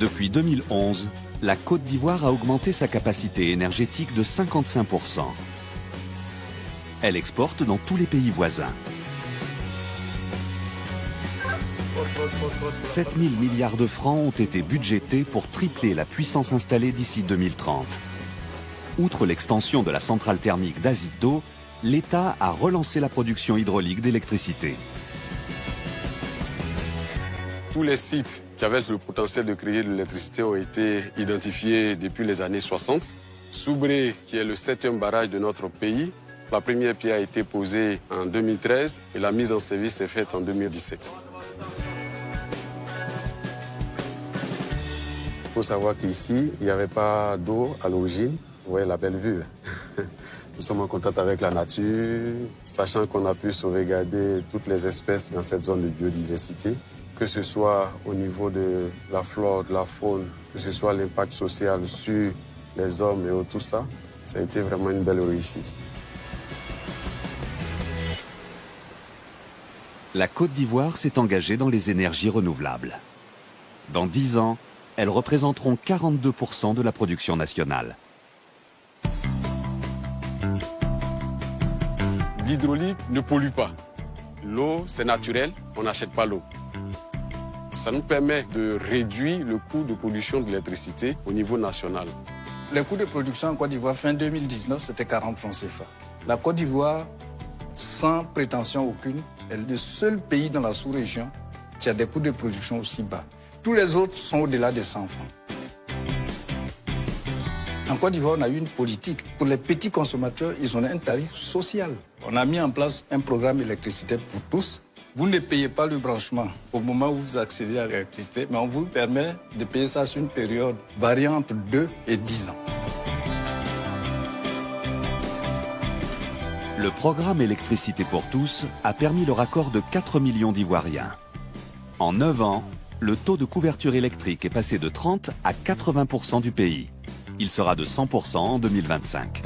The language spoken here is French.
Depuis 2011, la Côte d'Ivoire a augmenté sa capacité énergétique de 55%. Elle exporte dans tous les pays voisins. 7 000 milliards de francs ont été budgétés pour tripler la puissance installée d'ici 2030. Outre l'extension de la centrale thermique d'Azito, l'État a relancé la production hydraulique d'électricité. Tous les sites qui avaient le potentiel de créer de l'électricité ont été identifiés depuis les années 60. Soubré, qui est le 7e barrage de notre pays, la première pierre a été posée en 2013 et la mise en service est faite en 2017. Il faut savoir qu'ici, il n'y avait pas d'eau à l'origine. Vous voyez la belle vue. Nous sommes en contact avec la nature, sachant qu'on a pu sauvegarder toutes les espèces dans cette zone de biodiversité, que ce soit au niveau de la flore, de la faune, que ce soit l'impact social sur les hommes et tout ça. Ça a été vraiment une belle réussite. La Côte d'Ivoire s'est engagée dans les énergies renouvelables. Dans 10 ans, elles représenteront 42% de la production nationale. L'hydraulique ne pollue pas. L'eau, c'est naturel, on n'achète pas l'eau. Ça nous permet de réduire le coût de production de l'électricité au niveau national. Le coût de production en Côte d'Ivoire fin 2019, c'était 40 francs CFA. La Côte d'Ivoire, sans prétention aucune, est le seul pays dans la sous-région qui a des coûts de production aussi bas. Tous les autres sont au-delà de 100 francs. En Côte d'Ivoire, on a eu une politique. Pour les petits consommateurs, ils ont un tarif social. On a mis en place un programme électricité pour tous. Vous ne payez pas le branchement au moment où vous accédez à l'électricité, mais on vous permet de payer ça sur une période variant entre 2 et 10 ans. Le programme Électricité pour tous a permis le raccord de 4 millions d'Ivoiriens. En 9 ans, le taux de couverture électrique est passé de 30 à 80% du pays. Il sera de 100% en 2025.